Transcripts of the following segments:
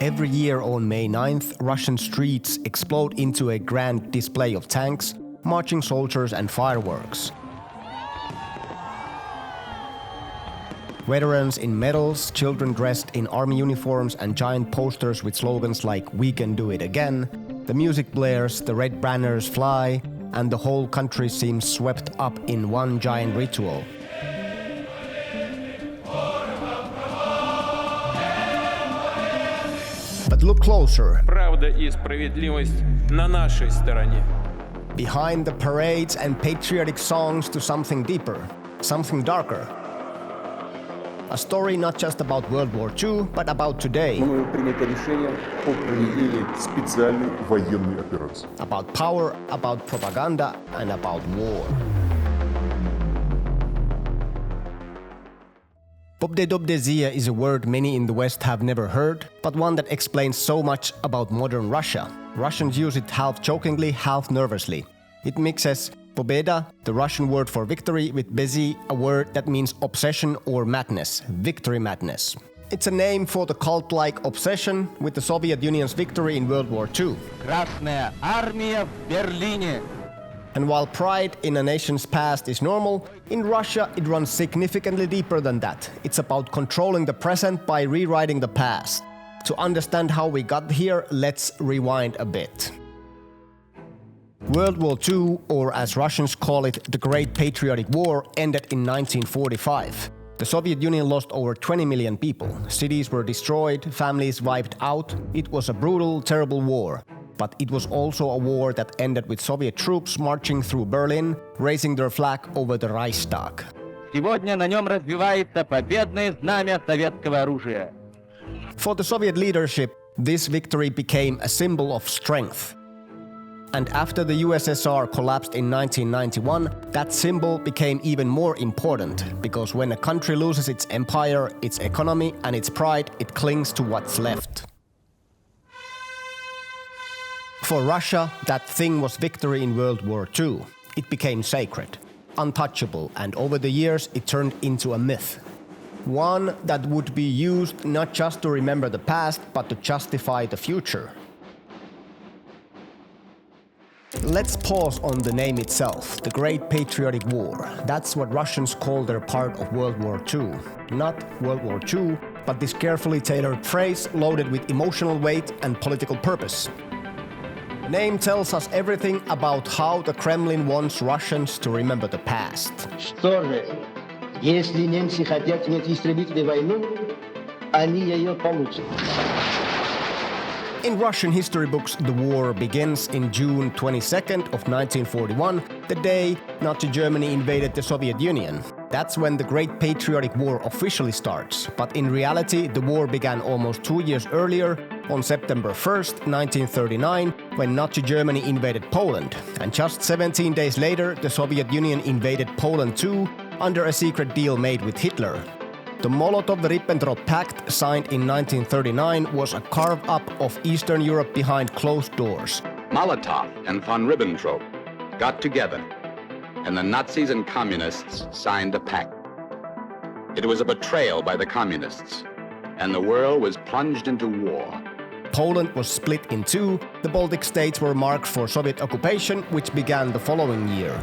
Every year on May 9th, Russian streets explode into a grand display of tanks, marching soldiers and fireworks. Veterans in medals, children dressed in army uniforms and giant posters with slogans like "We can do it again." The music blares, the red banners fly, and the whole country seems swept up in one giant ritual. But look closer. Правда и справедливость на нашей стороне. Behind the parades and patriotic songs to something deeper, something darker. A story not just about World War II, but about today. Мною принято решение о проведении специальной военной операции. About power, about propaganda, and about war. Pobedobesie is a word many in the West have never heard, but one that explains so much about modern Russia. Russians use it half jokingly, half nervously. It mixes Pobeda, the Russian word for victory, with Besie, a word that means obsession or madness, victory madness. It's a name for the cult-like obsession with the Soviet Union's victory in World War II. Красная армия в Берлине. And while pride in a nation's past is normal, in Russia it runs significantly deeper than that. It's about controlling the present by rewriting the past. To understand how we got here, let's rewind a bit. World War II, or as Russians call it, the Great Patriotic War, ended in 1945. The Soviet Union lost over 20 million people. Cities were destroyed, families wiped out. It was a brutal, terrible war. But it was also a war that ended with Soviet troops marching through Berlin, raising their flag over the Reichstag. Сегодня на нем развивается победное знамя советского оружия. For the Soviet leadership, this victory became a symbol of strength. And after the USSR collapsed in 1991, that symbol became even more important, because when a country loses its empire, its economy, and its pride, it clings to what's left. For Russia, that thing was victory in World War II. It became sacred, untouchable, and over the years it turned into a myth. One that would be used not just to remember the past, but to justify the future. Let's pause on the name itself, the Great Patriotic War. That's what Russians call their part of World War II. Not World War II, but this carefully tailored phrase loaded with emotional weight and political purpose. Name tells us everything about how the Kremlin wants Russians to remember the past. Что же, если немцы хотят иметь истребительную войну, они ее получат. In Russian history books, the war begins in June 22nd of 1941, the day Nazi Germany invaded the Soviet Union. That's when the Great Patriotic War officially starts. But in reality, the war began almost 2 years earlier, on September 1st, 1939, when Nazi Germany invaded Poland. And just 17 days later, the Soviet Union invaded Poland too, under a secret deal made with Hitler. The Molotov-Ribbentrop Pact, signed in 1939, was a carve-up of Eastern Europe behind closed doors. Molotov and von Ribbentrop got together, and the Nazis and Communists signed a pact. It was a betrayal by the Communists, and the world was plunged into war. Poland was split in two. The Baltic states were marked for Soviet occupation, which began the following year.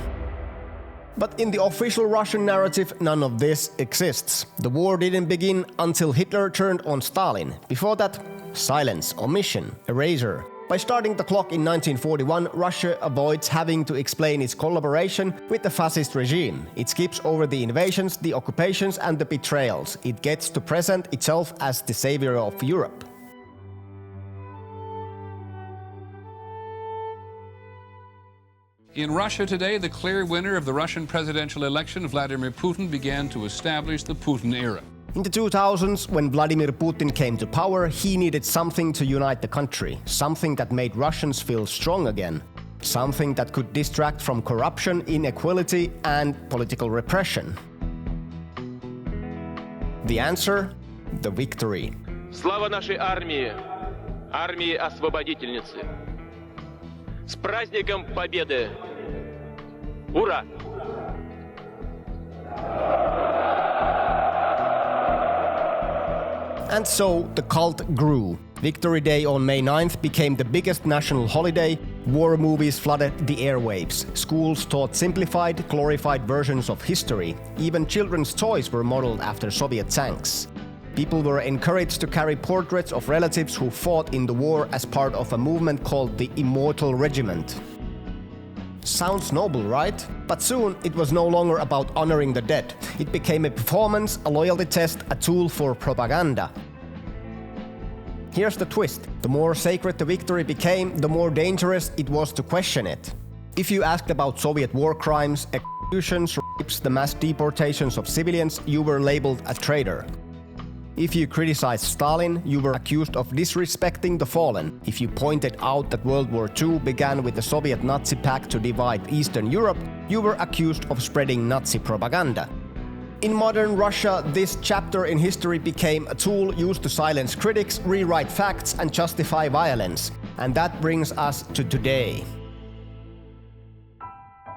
But in the official Russian narrative, none of this exists. The war didn't begin until Hitler turned on Stalin. Before that, silence, omission, erasure. By starting the clock in 1941, Russia avoids having to explain its collaboration with the fascist regime. It skips over the invasions, the occupations, and the betrayals. It gets to present itself as the savior of Europe. In Russia today, the clear winner of the Russian presidential election, Vladimir Putin, began to establish the Putin era. In the 2000s, when Vladimir Putin came to power, he needed something to unite the country, something that made Russians feel strong again, something that could distract from corruption, inequality, and political repression. The answer? The victory. Слава нашей армии, армии освободительницы. С праздником Победы! Ура! And so the cult grew. Victory Day on May 9th became the biggest national holiday. War movies flooded the airwaves. Schools taught simplified, glorified versions of history. Even children's toys were modeled after Soviet tanks. People were encouraged to carry portraits of relatives who fought in the war as part of a movement called the Immortal Regiment. Sounds noble, right? But soon it was no longer about honoring the dead. It became a performance, a loyalty test, a tool for propaganda. Here's the twist. The more sacred the victory became, the more dangerous it was to question it. If you asked about Soviet war crimes, executions, rapes, the mass deportations of civilians, you were labeled a traitor. If you criticized Stalin, you were accused of disrespecting the fallen. If you pointed out that World War II began with the Soviet Nazi pact to divide Eastern Europe, you were accused of spreading Nazi propaganda. In modern Russia, this chapter in history became a tool used to silence critics, rewrite facts, and justify violence. And that brings us to today.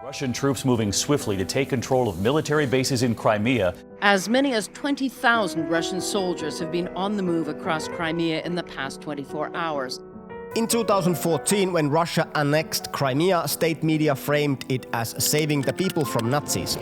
Russian troops moving swiftly to take control of military bases in Crimea. As many as 20,000 Russian soldiers have been on the move across Crimea in the past 24 hours. In 2014, when Russia annexed Crimea, state media framed it as saving the people from Nazis.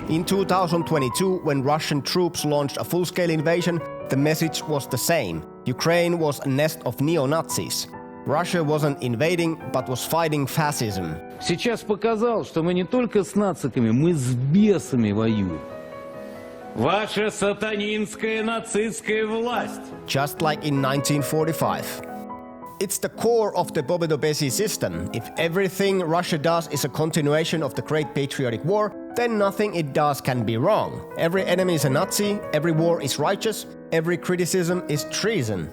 In 2022, when Russian troops launched a full-scale invasion, the message was the same. Ukraine was a nest of neo-Nazis. Russia wasn't invading, but was fighting fascism. Сейчас показал, что мы не только с нациками, мы с бесами воюем. Ваша сатанинская нацистская власть. Just like in 1945. It's the core of the Pobedobesie system. If everything Russia does is a continuation of the Great Patriotic War, then nothing it does can be wrong. Every enemy is a Nazi, every war is righteous, every criticism is treason.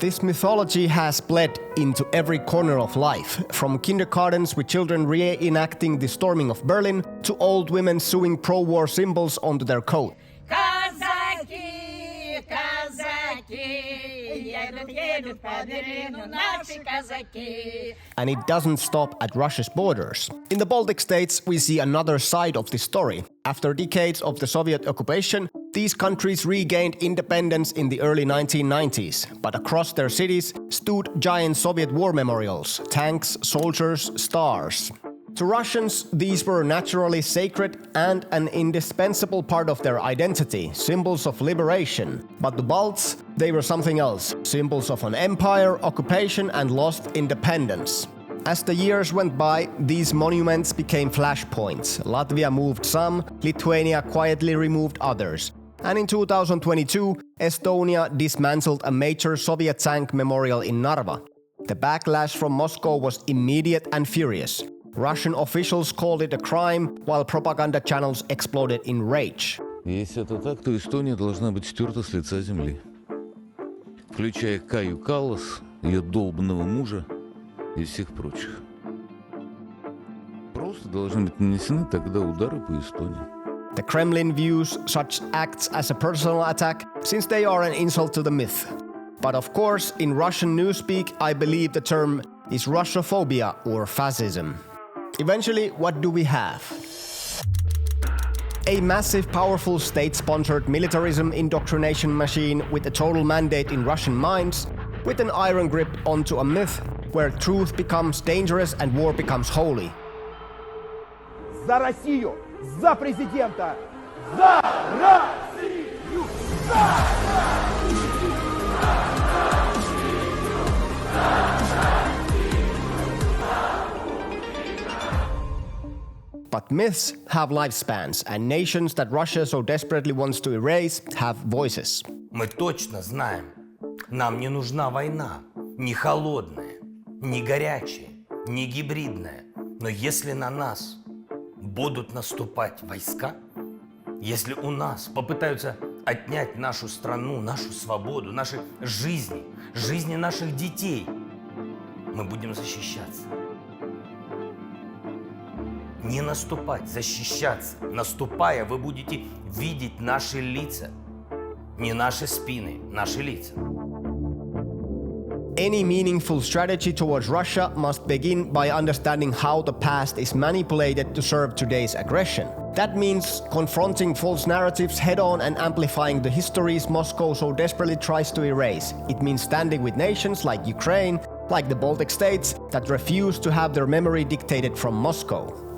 This mythology has bled into every corner of life, from kindergartens with children reenacting the storming of Berlin to old women sewing pro-war symbols onto their coat. And it doesn't stop at Russia's borders. In the Baltic states, we see another side of this story. After decades of the Soviet occupation, these countries regained independence in the early 1990s, but across their cities stood giant Soviet war memorials, tanks, soldiers, stars. To Russians, these were naturally sacred and an indispensable part of their identity, symbols of liberation. But the Balts, they were something else, symbols of an empire, occupation, and lost independence. As the years went by, these monuments became flashpoints. Latvia moved some, Lithuania quietly removed others. And in 2022, Estonia dismantled a major Soviet tank memorial in Narva. The backlash from Moscow was immediate and furious. Russian officials called it a crime, while propaganda channels exploded in rage. Если это так, то Эстония должна быть стерта с лица земли. Включая Каю Каллас, ее долбанного мужа и всех прочих. Просто должны быть нанесены тогда удары по Эстонии. The Kremlin views such acts as a personal attack, since they are an insult to the myth. But of course, in Russian newspeak, I believe the term is Russophobia or fascism. Eventually, what do we have? A massive, powerful state-sponsored militarism indoctrination machine with a total mandate in Russian minds, with an iron grip onto a myth where truth becomes dangerous and war becomes holy. За Россию! За президента! За Россию! But myths have lifespans, and nations that Russia so desperately wants to erase have voices. Мы точно знаем, нам не нужна война, не холодная, не горячая, не гибридная. Но если на нас будут наступать войска, если у нас попытаются отнять нашу страну, нашу свободу, наши жизни, жизни наших детей, мы будем защищаться. Не наступать, защищаться. Наступая, вы будете видеть наши лица. Не наши спины, наши лица. Any meaningful strategy towards Russia must begin by understanding how the past is manipulated to serve today's aggression. That means confronting false narratives head-on and amplifying the histories Moscow so desperately tries to erase. It means standing with nations like Ukraine, like the Baltic states, that refuse to have their memory dictated from Moscow.